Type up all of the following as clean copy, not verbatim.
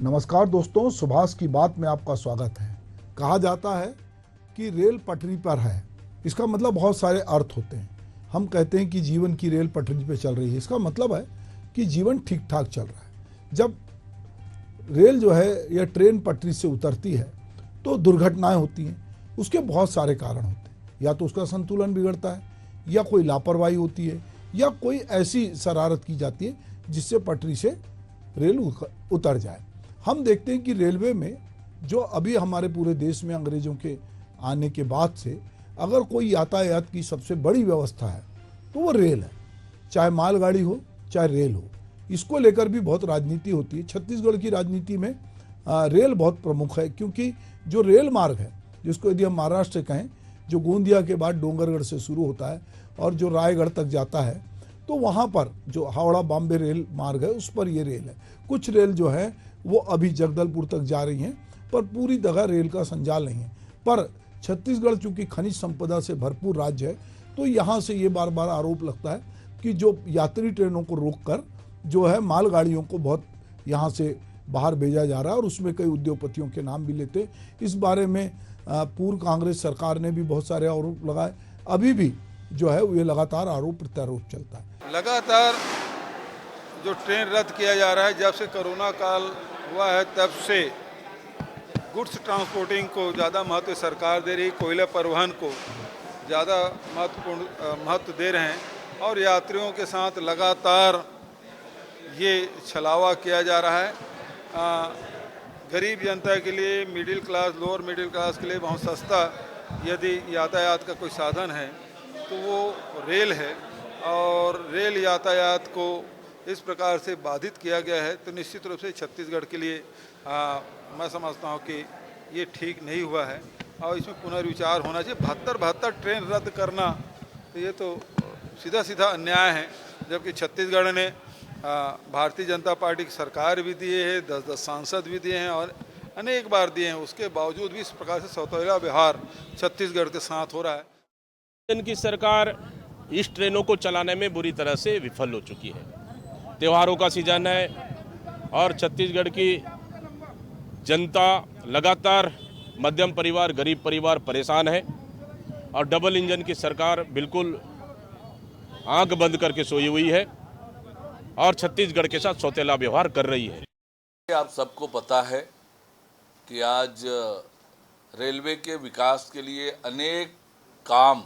नमस्कार दोस्तों, सुभाष की बात में आपका स्वागत है। कहा जाता है कि रेल पटरी पर है। इसका मतलब बहुत सारे अर्थ होते हैं। हम कहते हैं कि जीवन की रेल पटरी पर चल रही है, इसका मतलब है कि जीवन ठीक ठाक चल रहा है। जब रेल जो है या ट्रेन पटरी से उतरती है तो दुर्घटनाएं होती हैं। उसके बहुत सारे कारण होते हैं। या तो उसका संतुलन बिगड़ता है, या कोई लापरवाही होती है, या कोई ऐसी शरारत की जाती है जिससे पटरी से रेल उतर जाए। हम देखते हैं कि रेलवे में जो अभी हमारे पूरे देश में अंग्रेजों के आने के बाद से अगर कोई यातायात की सबसे बड़ी व्यवस्था है तो वो रेल है। चाहे मालगाड़ी हो चाहे रेल हो, इसको लेकर भी बहुत राजनीति होती है। छत्तीसगढ़ की राजनीति में रेल बहुत प्रमुख है, क्योंकि जो रेल मार्ग है, जिसको यदि हम महाराष्ट्र कहें, जो गोंदिया के बाद डोंगरगढ़ से शुरू होता है और जो रायगढ़ तक जाता है, तो वहाँ पर जो हावड़ा बॉम्बे रेल मार्ग है उस पर ये रेल है। कुछ रेल जो है वो अभी जगदलपुर तक जा रही हैं, पर पूरी जगह रेल का संजाल नहीं है। पर छत्तीसगढ़ चूंकि खनिज संपदा से भरपूर राज्य है, तो यहाँ से ये बार बार आरोप लगता है कि जो यात्री ट्रेनों को रोककर जो है मालगाड़ियों को बहुत यहाँ से बाहर भेजा जा रहा है, और उसमें कई उद्योगपतियों के नाम भी लेते। इस बारे में पूर्व कांग्रेस सरकार ने भी बहुत सारे आरोप लगाए। अभी भी जो है ये लगातार आरोप प्रत्यारोप चलता है। लगातार जो ट्रेन रद्द किया जा रहा है, जब से कोरोना काल हुआ है तब से गुड्स ट्रांसपोर्टिंग को ज़्यादा महत्व सरकार दे रही, कोयला परिवहन को ज़्यादा महत्व दे रहे हैं, और यात्रियों के साथ लगातार ये छलावा किया जा रहा है। गरीब जनता के लिए, middle class, lower middle class के लिए बहुत सस्ता यदि यातायात का कोई साधन है तो वो रेल है, और रेल यातायात को इस प्रकार से बाधित किया गया है तो निश्चित रूप से छत्तीसगढ़ के लिए मैं समझता हूँ कि ये ठीक नहीं हुआ है, और इसमें पुनर्विचार होना चाहिए। 72 ट्रेन रद्द करना, तो ये तो सीधा सीधा अन्याय है। जबकि छत्तीसगढ़ ने भारतीय जनता पार्टी की सरकार भी दिए है, 10-10 सांसद भी दिए हैं और अनेक बार दिए हैं, उसके बावजूद भी इस प्रकार से सौतेला व्यवहार छत्तीसगढ़ के साथ हो रहा है। इनकी सरकार इस ट्रेनों को चलाने में बुरी तरह से विफल हो चुकी है। त्योहारों का सीजन है और छत्तीसगढ़ की जनता लगातार, मध्यम परिवार, गरीब परिवार परेशान है, और डबल इंजन की सरकार बिल्कुल आंख बंद करके सोई हुई है और छत्तीसगढ़ के साथ सौतेला व्यवहार कर रही है। आप सबको पता है कि आज रेलवे के विकास के लिए अनेक काम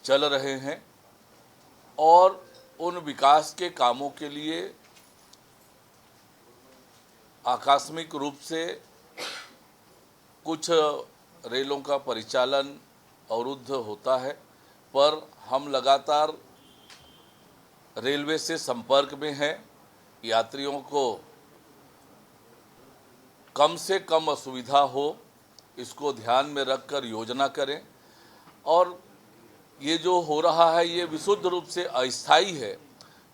चल रहे हैं, और उन विकास के कामों के लिए आकस्मिक रूप से कुछ रेलों का परिचालन अवरुद्ध होता है, पर हम लगातार रेलवे से संपर्क में हैं। यात्रियों को कम से कम असुविधा हो, इसको ध्यान में रखकर योजना करें, और ये जो हो रहा है ये विशुद्ध रूप से अस्थायी है।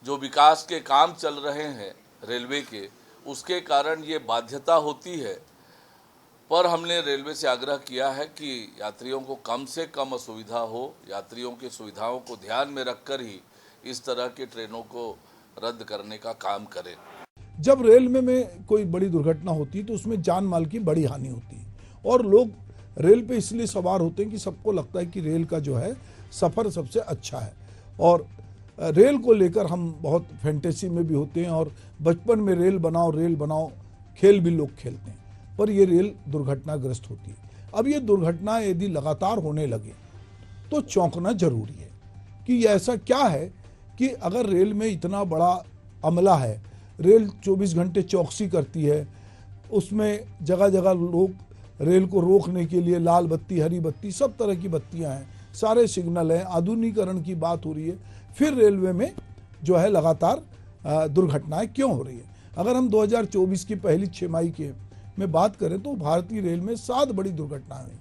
जो विकास के काम चल रहे हैं रेलवे के, उसके कारण ये बाध्यता होती है, पर हमने रेलवे से आग्रह किया है कि यात्रियों को कम से कम असुविधा हो, यात्रियों की सुविधाओं को ध्यान में रखकर ही इस तरह के ट्रेनों को रद्द करने का काम करें। जब रेल में कोई बड़ी दुर्घटना होती है तो उसमें जान माल की बड़ी हानि होती है, और लोग रेल पे इसलिए सवार होते हैं कि सबको लगता है कि रेल का जो है सफ़र सबसे अच्छा है, और रेल को लेकर हम बहुत फैंटेसी में भी होते हैं, और बचपन में रेल बनाओ खेल भी लोग खेलते हैं, पर ये रेल दुर्घटनाग्रस्त होती है। अब ये दुर्घटना यदि लगातार होने लगे तो चौंकना जरूरी है कि ऐसा क्या है कि अगर रेल में इतना बड़ा अमला है, रेल 24 घंटे चौकसी करती है, उसमें जगह जगह लोग रेल को रोकने के लिए लाल बत्ती, हरी बत्ती, सब तरह की बत्तियां हैं, सारे सिग्नल हैं, आधुनिकीकरण की बात हो रही है, फिर रेलवे में जो है लगातार दुर्घटनाएं क्यों हो रही है? अगर हम 2024 की पहली छमाही के में बात करें तो भारतीय रेल में 7 बड़ी दुर्घटनाएं हुई,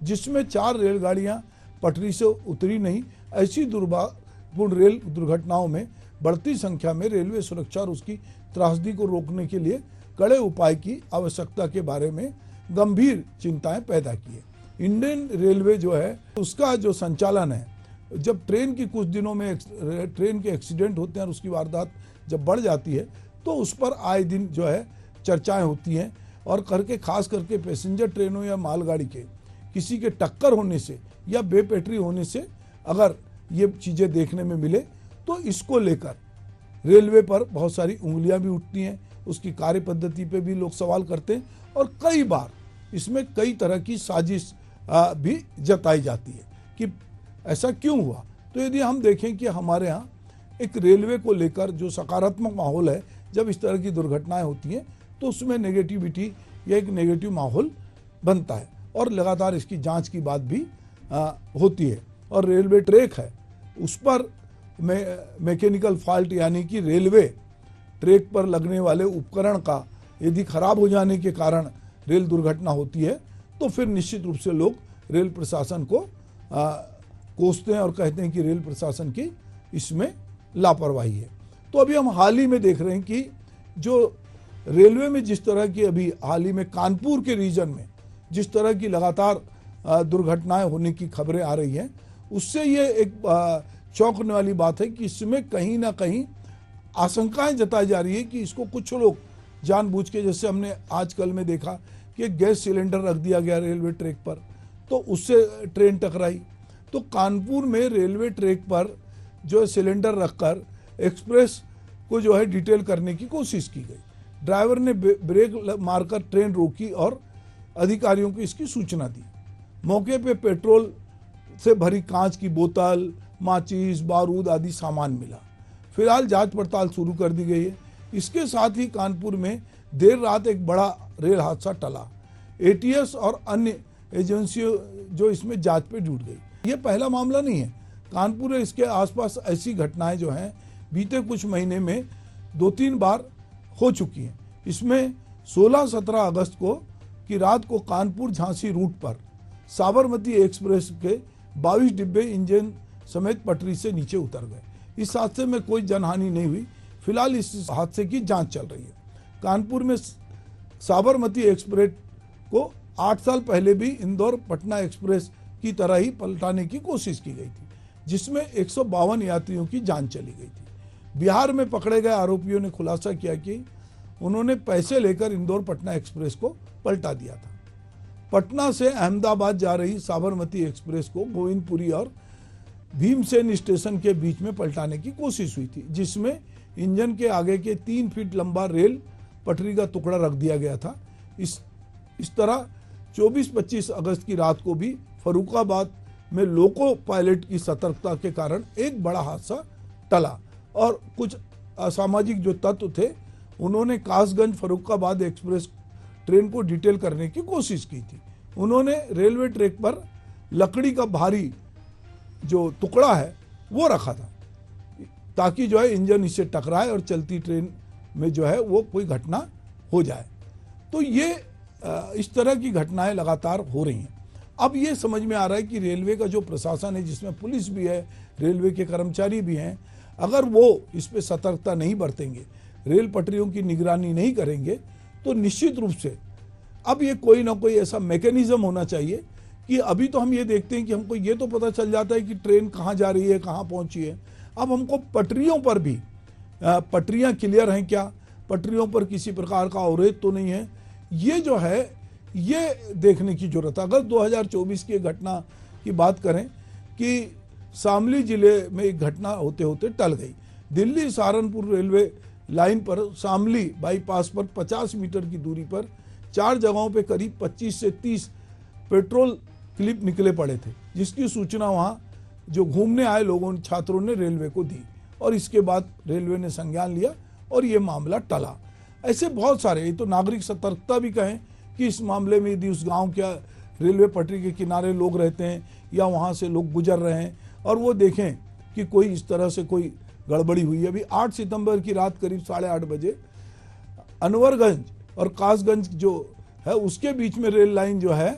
जिसमें 4 रेलगाड़ियां पटरी से उतरी नहीं। ऐसी दुर्भाग्यपूर्ण रेल दुर्घटनाओं में बढ़ती संख्या में रेलवे सुरक्षा और उसकी त्रासदी को रोकने के लिए कड़े उपाय की आवश्यकता के बारे में गंभीर चिंताएं पैदा की है। इंडियन रेलवे जो है उसका जो संचालन है, जब ट्रेन की कुछ दिनों में ट्रेन के एक्सीडेंट होते हैं और उसकी वारदात जब बढ़ जाती है तो उस पर आए दिन जो है चर्चाएं होती हैं, और करके खास करके पैसेंजर ट्रेनों या मालगाड़ी के किसी के टक्कर होने से या बेपटरी होने से अगर ये चीज़ें देखने में मिले तो इसको लेकर रेलवे पर बहुत सारी उंगलियां भी उठती हैं, उसकी कार्य पद्धति पे भी लोग सवाल करते हैं, और कई बार इसमें कई तरह की साजिश भी जताई जाती है कि ऐसा क्यों हुआ। तो यदि हम देखें कि हमारे यहाँ एक रेलवे को लेकर जो सकारात्मक माहौल है, जब इस तरह की दुर्घटनाएं होती हैं तो उसमें नेगेटिविटी या एक नेगेटिव माहौल बनता है, और लगातार इसकी जांच की बात भी होती है। और रेलवे ट्रैक है उस पर मैकेनिकल फॉल्ट यानी कि रेलवे ट्रैक पर लगने वाले उपकरण का यदि खराब हो जाने के कारण रेल दुर्घटना होती है तो फिर निश्चित रूप से लोग रेल प्रशासन को कोसते हैं और कहते हैं कि रेल प्रशासन की इसमें लापरवाही है। तो अभी हम हाल ही में देख रहे हैं कि जो रेलवे में जिस तरह की अभी हाल ही में कानपुर के रीजन में जिस तरह की लगातार दुर्घटनाएं होने की खबरें आ रही हैं, उससे ये एक चौंकने वाली बात है कि इसमें कहीं ना कहीं आशंकाएं जताई जा रही है कि इसको कुछ लोग जानबूझ के, जैसे हमने आजकल में देखा कि गैस सिलेंडर रख दिया गया रेलवे ट्रैक पर तो उससे ट्रेन टकराई। तो कानपुर में रेलवे ट्रैक पर जो सिलेंडर रखकर एक्सप्रेस को जो है डिटेल करने की कोशिश की गई। ड्राइवर ने ब्रेक मारकर ट्रेन रोकी और अधिकारियों को इसकी सूचना दी। मौके पे पेट्रोल से भरी कांच की बोतल, माचिस, बारूद आदि सामान मिला। फिलहाल जांच पड़ताल शुरू कर दी गई है। इसके साथ ही कानपुर में देर रात एक बड़ा रेल हादसा टला। एटीएस और अन्य एजेंसियों जो इसमें जांच पे जुट गई। ये पहला मामला नहीं है। कानपुर और इसके आसपास ऐसी घटनाएं जो हैं बीते कुछ महीने में 2-3 बार हो चुकी हैं। इसमें 16-17 अगस्त को की रात को कानपुर झांसी रूट पर साबरमती एक्सप्रेस के 22 डिब्बे इंजन समेत पटरी से नीचे उतर गए। इस हादसे में कोई जनहानि नहीं हुई। फिलहाल इस हादसे की जांच चल रही है। कानपुर में साबरमती एक्सप्रेस को 8 साल पहले भी इंदौर पटना एक्सप्रेस की तरह ही पलटाने की कोशिश की गई थी, जिसमें 152 यात्रियों की जान चली गई थी। बिहार में पकड़े गए आरोपियों ने खुलासा किया कि उन्होंने पैसे लेकर इंदौर पटना एक्सप्रेस को पलटा दिया था। पटना से अहमदाबाद जा रही साबरमती एक्सप्रेस को गोविंदपुरी और भीमसेन स्टेशन के बीच में पलटाने की कोशिश हुई थी, जिसमें इंजन के आगे के 3 फीट लंबा रेल पटरी का टुकड़ा रख दिया गया था। इस तरह 24-25 अगस्त की रात को भी फर्रुखाबाद में लोको पायलट की सतर्कता के कारण एक बड़ा हादसा टला और कुछ असामाजिक जो तत्व थे उन्होंने कासगंज फर्रुखाबाद एक्सप्रेस ट्रेन को डिटेल करने की कोशिश की थी। उन्होंने रेलवे ट्रैक पर लकड़ी का भारी जो टुकड़ा है वो रखा था ताकि जो है इंजन इससे टकराए और चलती ट्रेन में जो है वो कोई घटना हो जाए। तो ये इस तरह की घटनाएं लगातार हो रही हैं। अब ये समझ में आ रहा है कि रेलवे का जो प्रशासन है, जिसमें पुलिस भी है, रेलवे के कर्मचारी भी हैं, अगर वो इस पे सतर्कता नहीं बरतेंगे, रेल पटरियों की निगरानी नहीं करेंगे, तो निश्चित रूप से अब ये कोई ना कोई ऐसा मैकेनिज्म होना चाहिए कि अभी तो हम ये देखते हैं कि हमको ये तो पता चल जाता है कि ट्रेन कहाँ जा रही है, कहाँ पहुँची है। अब हमको पटरियों पर भी पटरियाँ क्लियर हैं क्या, पटरियों पर किसी प्रकार का अवरोध तो नहीं है, ये जो है ये देखने की जरूरत है। अगर 2024 की घटना की बात करें कि शामली जिले में एक घटना होते होते टल गई। दिल्ली सहारनपुर रेलवे लाइन पर शामली बाईपास पर 50 मीटर की दूरी पर 4 जगहों पे करीब 25 से 30 पेट्रोल क्लिप निकले पड़े थे, जिसकी सूचना वहाँ जो घूमने आए लोगों छात्रों ने रेलवे को दी और इसके बाद रेलवे ने संज्ञान लिया और ये मामला टला। ऐसे बहुत सारे, ये तो नागरिक सतर्कता भी कहें कि इस मामले में यदि उस गांव के रेलवे पटरी के किनारे लोग रहते हैं या वहां से लोग गुजर रहे हैं और वो देखें कि कोई इस तरह से कोई गड़बड़ी हुई है। अभी 8 सितंबर की रात करीब 8:30 बजे अनवरगंज और कासगंज जो है उसके बीच में रेल लाइन जो है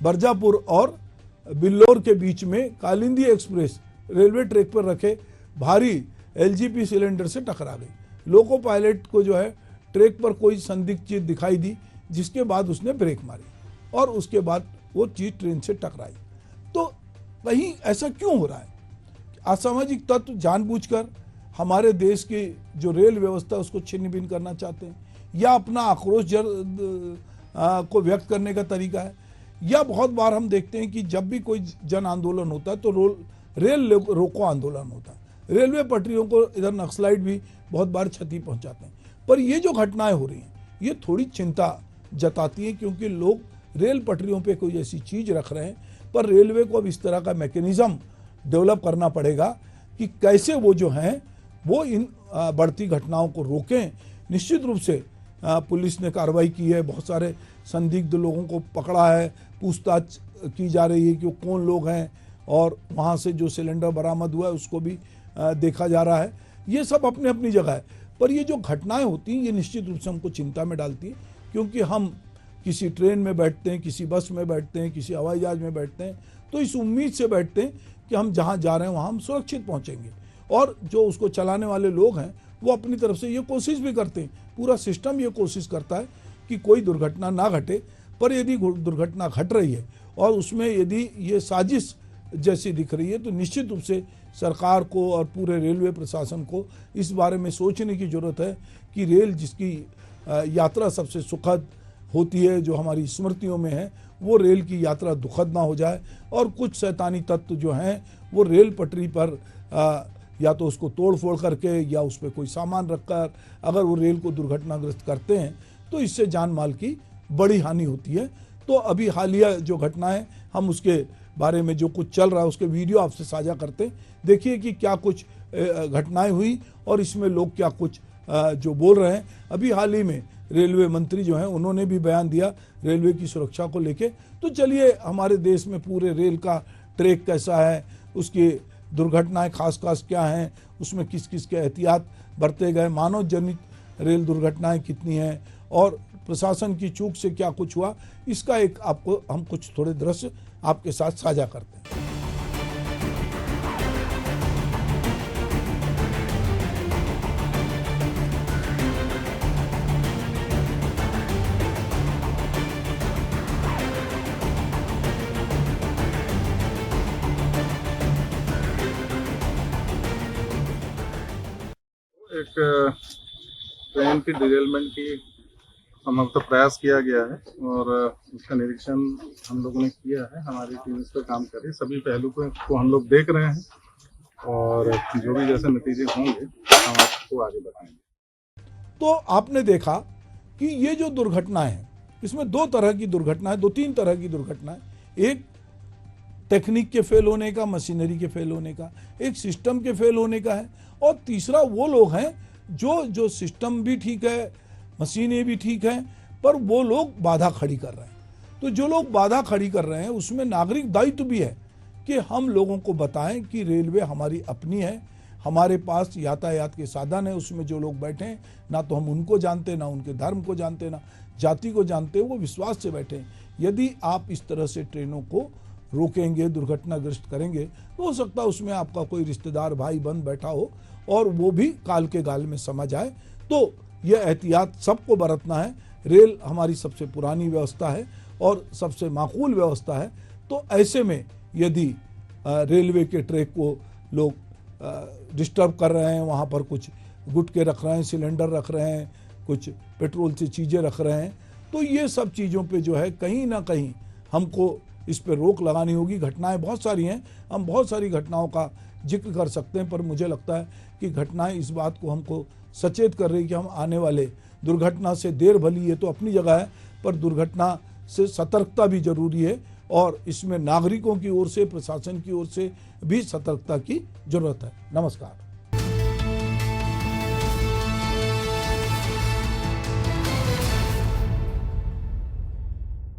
बरजापुर और बिल्लौर के बीच में कालिंदी एक्सप्रेस रेलवे ट्रैक पर रखे भारी एलजीपी सिलेंडर से टकरा गई। लोको पायलट को जो है ट्रैक पर कोई संदिग्ध चीज दिखाई दी, जिसके बाद उसने ब्रेक मारी और उसके बाद वो चीज ट्रेन से टकराई। तो कहीं ऐसा क्यों हो रहा है? असामाजिक तत्व जानबूझकर हमारे देश की जो रेल व्यवस्था उसको छिन्न भिन्न करना चाहते हैं, या अपना आक्रोश को व्यक्त करने का तरीका है, या बहुत बार हम देखते हैं कि जब भी कोई जन आंदोलन होता है तो रेल रोको आंदोलन होता है। रेलवे पटरियों को इधर नक्सलाइट भी बहुत बार क्षति पहुंचाते हैं। पर ये जो घटनाएं हो रही हैं ये थोड़ी चिंता जताती हैं, क्योंकि लोग रेल पटरियों पे कोई ऐसी चीज रख रहे हैं। पर रेलवे को अब इस तरह का मैकेनिज्म डेवलप करना पड़ेगा कि कैसे वो जो हैं वो इन बढ़ती घटनाओं को रोकें। निश्चित रूप से पुलिस ने कार्रवाई की है, बहुत सारे संदिग्ध लोगों को पकड़ा है, पूछताछ की जा रही है कि वो कौन लोग हैं, और वहाँ से जो सिलेंडर बरामद हुआ है उसको भी देखा जा रहा है। ये सब अपनी अपनी जगह है, पर ये जो घटनाएं होती हैं ये निश्चित रूप से हमको चिंता में डालती है, क्योंकि हम किसी ट्रेन में बैठते हैं, किसी बस में बैठते हैं, किसी हवाई जहाज में बैठते हैं, तो इस उम्मीद से बैठते हैं कि हम जहाँ जा रहे हैं वहाँ हम सुरक्षित पहुँचेंगे। और जो उसको चलाने वाले लोग हैं वो अपनी तरफ से ये कोशिश भी करते हैं, पूरा सिस्टम ये कोशिश करता है कि कोई दुर्घटना ना घटे। पर यदि दुर्घटना घट रही है और उसमें यदि ये साजिश जैसी दिख रही है तो निश्चित रूप से सरकार को और पूरे रेलवे प्रशासन को इस बारे में सोचने की जरूरत है कि रेल जिसकी यात्रा सबसे सुखद होती है, जो हमारी स्मृतियों में है, वो रेल की यात्रा दुखद ना हो जाए और कुछ शैतानी तत्व जो हैं वो रेल पटरी पर या तो उसको तोड़ फोड़ करके या उस पर कोई सामान रखकर अगर वो रेल को दुर्घटनाग्रस्त करते हैं तो इससे जान माल की बड़ी हानि होती है। तो अभी हालिया जो घटनाएं, हम उसके बारे में जो कुछ चल रहा है उसके वीडियो आपसे साझा करते हैं। देखिए कि क्या कुछ घटनाएं हुई और इसमें लोग क्या कुछ जो बोल रहे हैं। अभी हाल ही में रेलवे मंत्री जो हैं उन्होंने भी बयान दिया रेलवे की सुरक्षा को लेके। तो चलिए, हमारे देश में पूरे रेल का ट्रैक कैसा है, उसकी दुर्घटनाएं खास क्या हैं, उसमें किस किस के एहतियात बरते गए, मानव जनित रेल दुर्घटनाएं कितनी हैं और प्रशासन की चूक से क्या कुछ हुआ, इसका एक आपको हम कुछ थोड़े दृश्य आपके साथ साझा करते हैं। एक ट्रेन की डिरेलमेंट की संभवतः प्रयास किया गया है और उसका निरीक्षण हम लोगों ने किया है। हमारी टीम इस पर काम कर रही है, सभी पहलू को हम लोग देख रहे हैं और जो भी जैसे नतीजे होंगे हम आपको आगे बताएंगे। तो आपने देखा कि ये जो दुर्घटना है इसमें दो तरह की दुर्घटना है, 2-3 तरह की दुर्घटना है। एक टेक्निक के फेल होने का, मशीनरी के फेल होने का, एक सिस्टम के फेल होने का है, और तीसरा वो लोग हैं जो सिस्टम भी ठीक है, मशीनें भी ठीक हैं, पर वो लोग बाधा खड़ी कर रहे हैं। तो जो लोग बाधा खड़ी कर रहे हैं उसमें नागरिक दायित्व भी है कि हम लोगों को बताएं कि रेलवे हमारी अपनी है, हमारे पास यातायात के साधन है, उसमें जो लोग बैठे हैं ना तो हम उनको जानते, ना उनके धर्म को जानते, ना जाति को जानते, वो विश्वास से बैठे हैं। यदि आप इस तरह से ट्रेनों को रोकेंगे, दुर्घटनाग्रस्त करेंगे, तो हो सकता है उसमें आपका कोई रिश्तेदार भाई बंद बैठा हो और वो भी काल के गाल में समझ आए। तो यह एहतियात सबको बरतना है। रेल हमारी सबसे पुरानी व्यवस्था है और सबसे माकूल व्यवस्था है। तो ऐसे में यदि रेलवे के ट्रैक को लोग डिस्टर्ब कर रहे हैं, वहाँ पर कुछ गुटके रख रहे हैं, सिलेंडर रख रहे हैं, कुछ पेट्रोल से चीज़ें रख रहे हैं, तो ये सब चीज़ों पे जो है कहीं ना कहीं हमको इस पे रोक लगानी होगी। घटनाएं बहुत सारी हैं, हम बहुत सारी घटनाओं का जिक्र कर सकते हैं, पर मुझे लगता है कि घटनाएं इस बात को हमको सचेत कर रही कि हम आने वाले दुर्घटना से देर भली ये तो अपनी जगह है, पर दुर्घटना से सतर्कता भी जरूरी है और इसमें नागरिकों की ओर से, प्रशासन की ओर से भी सतर्कता की जरूरत है। नमस्कार।